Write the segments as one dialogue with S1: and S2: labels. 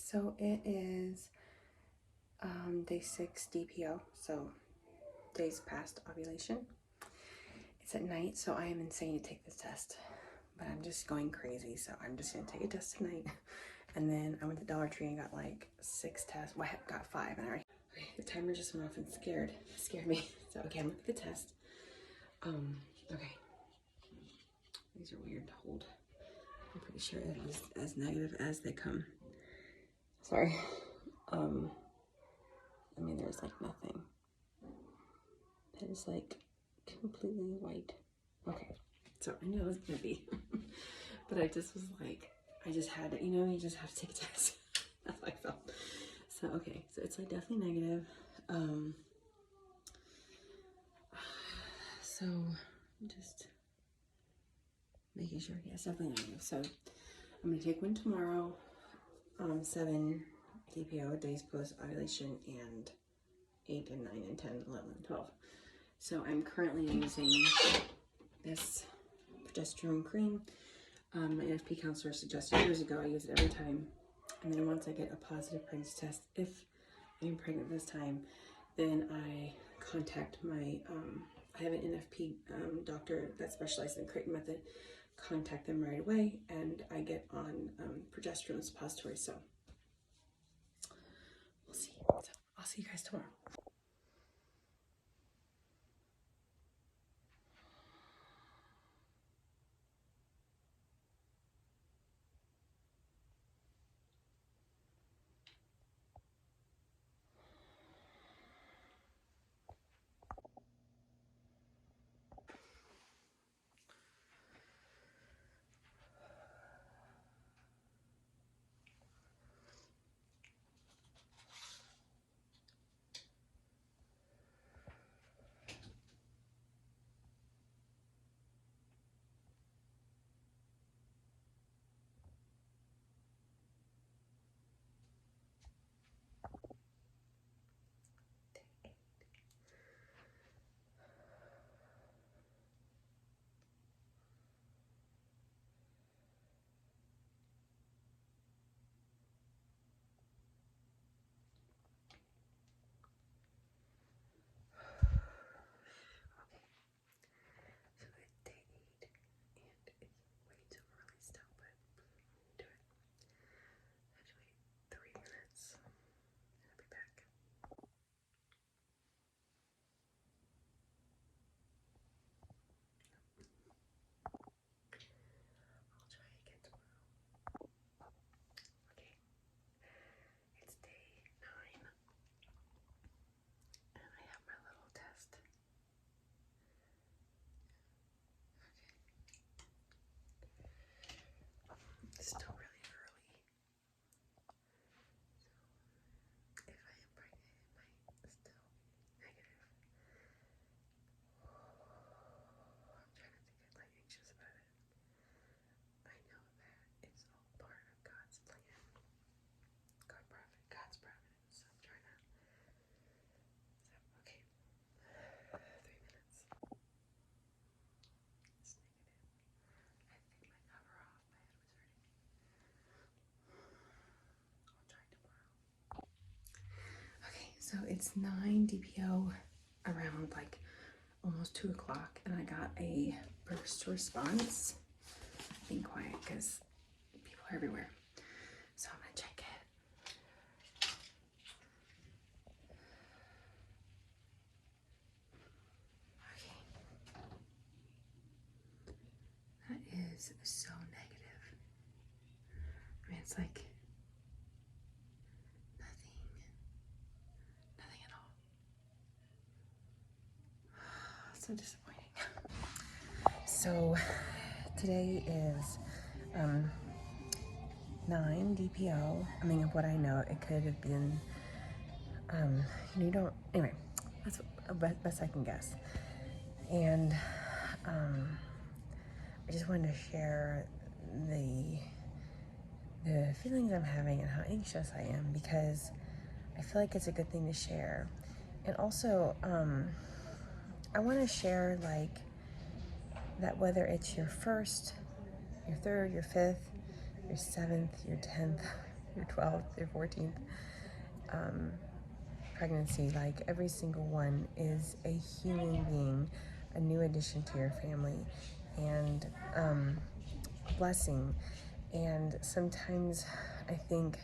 S1: So it is day 6 DPO, so days past ovulation. It's at night, so I am insane to take this test, but I'm just going crazy, so I'm just gonna take a test tonight. And then I went to Dollar Tree and got like 6 tests. Well, I got 5, and I already. Okay, the timer just went off and scared me. So okay, I'm looking at the test. Okay. These are weird to hold. I'm pretty sure it is as negative as they come. Sorry. I mean, there's like nothing. It is like completely white. Okay, so I knew it was gonna be, but I just was like, I just had to, you just have to take a test. That's how I felt. So, okay, so it's like definitely negative. So just making sure, yeah, it's definitely negative. So I'm gonna take one tomorrow, 7 DPO, days post ovulation, and 8 and 9 and 10, 11 and 12. So I'm currently using this progesterone cream. My NFP counselor suggested years ago. I use it every time. And then once I get a positive pregnancy test, if I'm pregnant this time, then I contact my, I have an NFP doctor that specializes in Creighton method, contact them right away, and I get on progesterone suppository. So we'll see. So I'll see you guys tomorrow. It's still really early. So if I am pregnant, it might still be negative. I'm trying not to get like anxious about it. I know that it's all part of God's plan. God's providence. So I'm trying to. So, okay. 3 minutes. It's negative. I think my cover off. My head was hurting. I'll try tomorrow. Okay, so it's 9 DPO around like almost 2 o'clock, and I got a burst response. Being quiet because people are everywhere. So I'm gonna check it. Okay. That is so negative. I mean, it's like nothing at all. So disappointing. So today is 9 DPO. I mean, of what I know, it could have been, you don't, anyway, that's what, best I can guess. And I just wanted to share the feelings I'm having and how anxious I am, because I feel like it's a good thing to share. And also, I want to share like that whether it's your first, your third, your fifth, your 7th, your 10th, your 12th, your 14th pregnancy, like every single one is a human being, a new addition to your family, and a blessing. And sometimes I think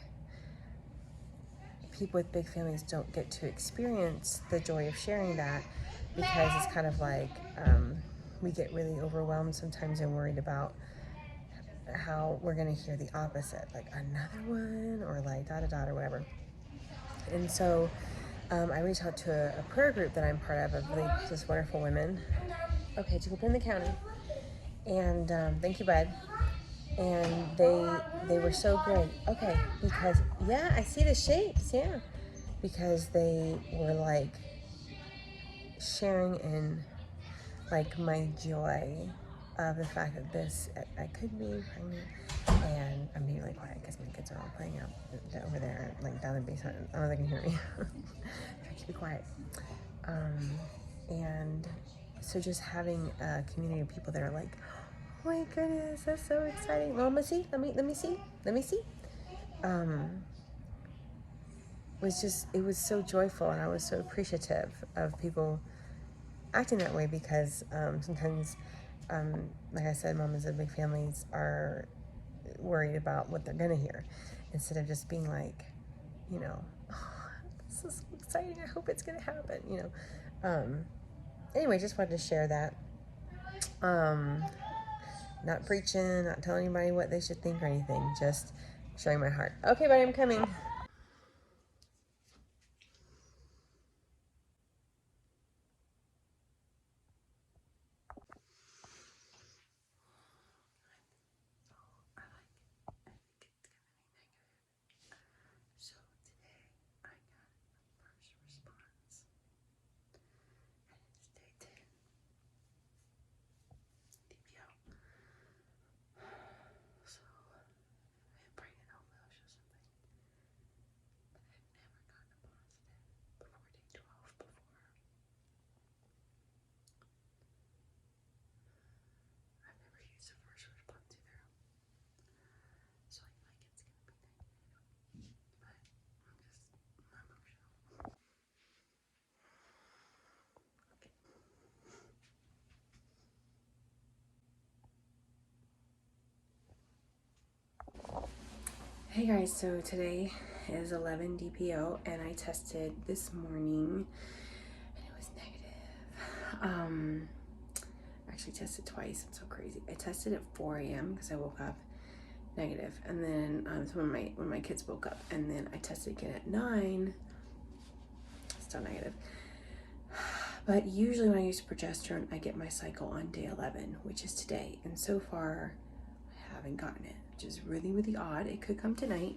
S1: people with big families don't get to experience the joy of sharing that, because it's kind of like we get really overwhelmed sometimes and worried about how we're going to hear the opposite, like another one, or like da da da or whatever. And so I reached out to a prayer group that I'm part of really just wonderful women. Okay, to go put in the counter. And thank you, bud. And they were so great. Okay, because yeah, I see the shapes. Yeah, because they were like sharing in like my joy of the fact that I could be pregnant. And I'm being really quiet because my kids are all playing out over there, like down in the basement. I don't know if they can hear me. Try to be quiet. And so just having a community of people that are like, oh my goodness, that's so exciting. Well, let me see. It was so joyful, and I was so appreciative of people acting that way, because sometimes, like I said, mamas of big families are worried about what they're gonna hear, instead of just being like, oh, this is exciting, I hope it's gonna happen, Anyway, just wanted to share that. Not preaching, not telling anybody what they should think or anything, just sharing my heart. Okay, buddy, I'm coming. So today I got first response, and it's day 10 DPO. So I'm pregnant, hopefully I'll show something. But I've never gotten a positive before day 12 before. I've never used a first response either. So I feel like it's gonna be negative. But I'm just emotional. Hey guys, so today is 11 DPO and I tested this morning and it was negative. Actually tested twice. I'm so crazy. I tested at 4 a.m. because I woke up negative, and then so when my kids woke up, and then I tested again at 9, still negative. But usually when I use progesterone, I get my cycle on day 11, which is today, and so far I haven't gotten it, which is really, really odd. It could come tonight.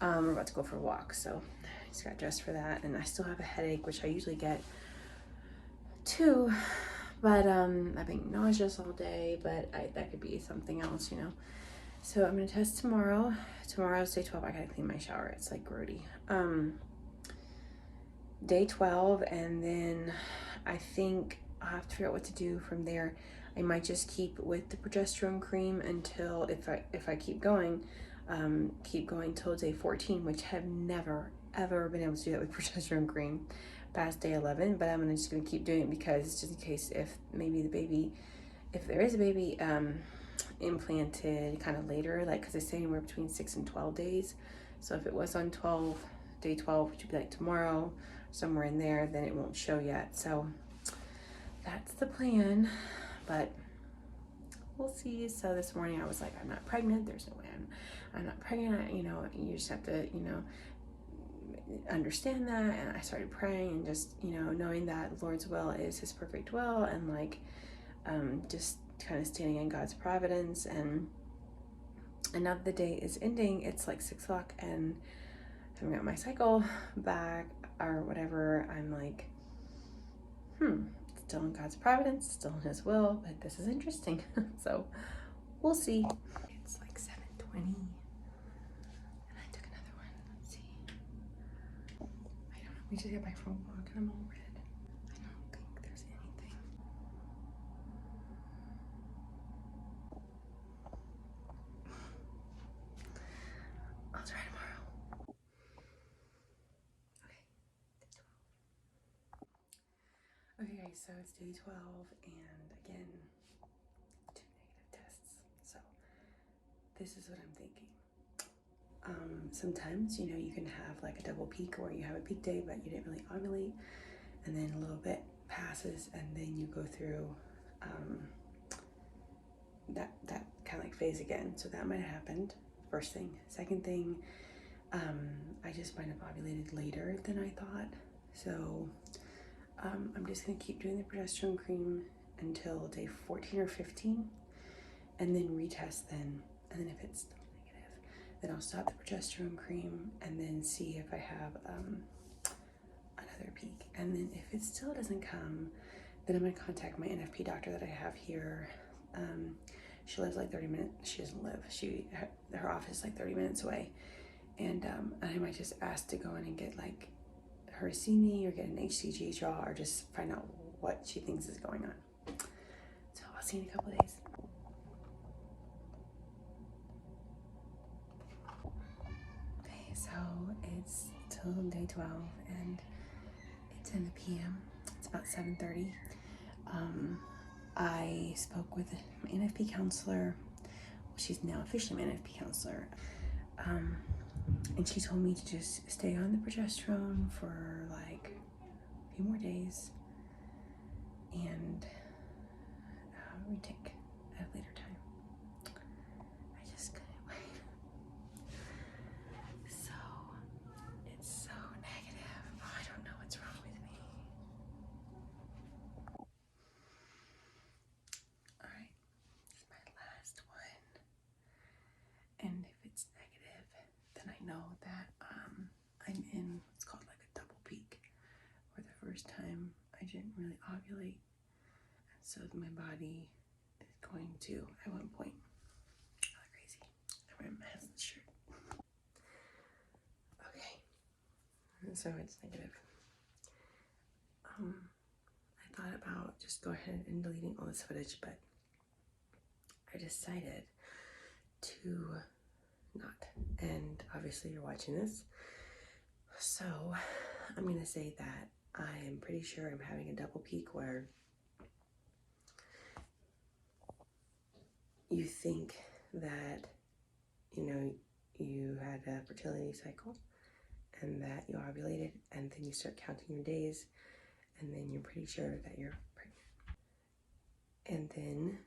S1: We're about to go for a walk, so I just got dressed for that, and I still have a headache, which I usually get too, but I've been nauseous all day, but that could be something else, So I'm gonna test tomorrow. Tomorrow's day 12. I gotta clean my shower. It's like grody. Day 12, and then I think I'll have to figure out what to do from there. I might just keep with the progesterone cream until, if I keep going till day 14, which have never ever been able to do that with progesterone cream past day 11. But I'm just gonna keep doing it, because just in case, if there is a baby implanted kind of later, like, because they say anywhere between 6 and 12 days. So if it was on day 12, which would be like tomorrow, somewhere in there, then it won't show yet. So that's the plan, but we'll see. So this morning I was like, I'm not pregnant. There's no way I'm not pregnant. You just have to, understand that. And I started praying and just, knowing that the Lord's will is his perfect will, and like, just kind of standing in God's providence. And now that the day is ending, it's like 6 o'clock, and I haven't got my cycle back or whatever. I'm like, still in God's providence, still in his will, but this is interesting. So we'll see. It's like 7:20, and I took another one. Let's see. I don't know. We just got back from a walk, and I'm all red. I don't think there's anything. I'll try tomorrow. Okay guys, so it's day 12 and again, 2 negative tests. So this is what I'm thinking. Sometimes, you know, you can have like a double peak where you have a peak day but you didn't really ovulate, and then a little bit passes and then you go through that kind of like phase again. So that might have happened, first thing. Second thing, I just might have ovulated later than I thought. So I'm just gonna keep doing the progesterone cream until day 14 or 15 and then retest then. And then if it's still negative, then I'll stop the progesterone cream and then see if I have another peak. And then if it still doesn't come, then I'm gonna contact my NFP doctor that I have here. She lives like 30 minutes. She doesn't live. Her office is like 30 minutes away. And I might just ask to go in and get like her to see me or get an HCG draw or just find out what she thinks is going on. So I'll see you in a couple of days. Okay, so it's till day 12 and it's in the PM. It's about 7:30. I spoke with my NFP counselor. She's now officially my NFP counselor. And she told me to just stay on the progesterone for like a few more days and retake at a later time. I just couldn't wait. So, it's so negative. Oh, I don't know what's wrong with me. Alright, this is my last one. And if it's negative, then I know that I'm in what's called like a double peak, where the first time I didn't really ovulate, and so my body is going to, at one point, really crazy. I'm wearing my husband's shirt. Okay, so it's negative. I thought about just go ahead and deleting all this footage, but I decided to not. And obviously you're watching this, so I'm gonna say that I am pretty sure I'm having a double peak where you think that, you know, you had a fertility cycle and that you ovulated, and then you start counting your days, and then you're pretty sure that you're pregnant, and then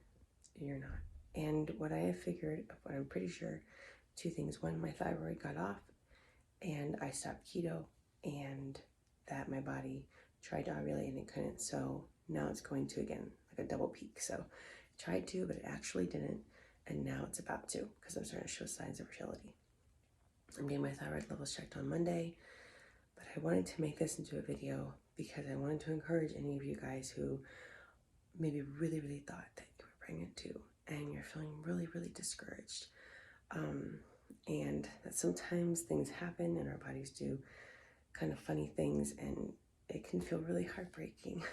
S1: you're not. And what I have figured, what I'm pretty sure, 2 things. One, my thyroid got off and I stopped keto, and that my body tried to ovulate and it couldn't. So now it's going to, again, like a double peak. So it tried to, but it actually didn't. And now it's about to, because I'm starting to show signs of fertility. I'm getting my thyroid levels checked on Monday, but I wanted to make this into a video because I wanted to encourage any of you guys who maybe really, really thought that you were pregnant too, and you're feeling really, really discouraged. And that sometimes things happen and our bodies do kind of funny things, and it can feel really heartbreaking.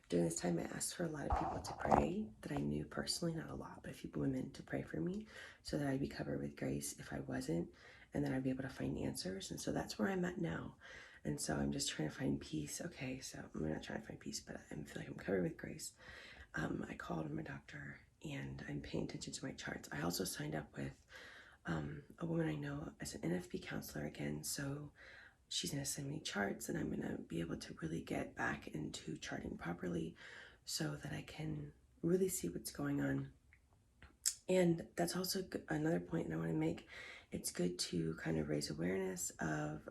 S1: During this time, I asked for a lot of people to pray that I knew personally, not a lot, but a few women to pray for me so that I'd be covered with grace if I wasn't, and then I'd be able to find answers. And so that's where I'm at now. And so I'm just trying to find peace. Okay, so I'm not trying to find peace, but I feel like I'm covered with grace. I called my doctor and I'm paying attention to my charts. I also signed up with a woman I know as an NFP counselor again, so she's gonna send me charts and I'm gonna be able to really get back into charting properly so that I can really see what's going on. And that's also another point that I want to make. It's good to kind of raise awareness of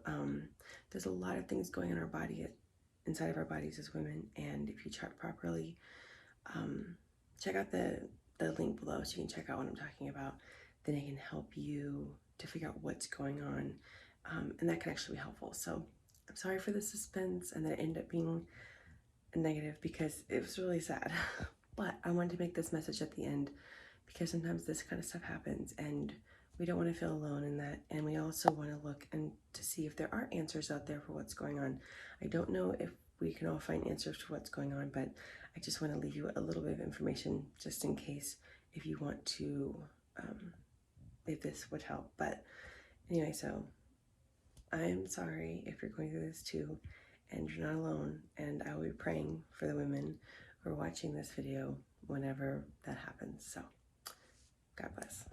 S1: there's a lot of things going on in our body, inside of our bodies as women, and if you chart properly, check out the link below so you can check out what I'm talking about. Then it can help you to figure out what's going on, and that can actually be helpful. So I'm sorry for the suspense and that it ended up being negative because it was really sad. But I wanted to make this message at the end because sometimes this kind of stuff happens and we don't want to feel alone in that. And we also want to look and to see if there are answers out there for what's going on. I don't know if we can all find answers to what's going on, but I just want to leave you a little bit of information just in case if you want to, if this would help. But anyway, so I'm sorry if you're going through this too. and you're not alone, and I will be praying for the women who are watching this video whenever that happens. So God bless.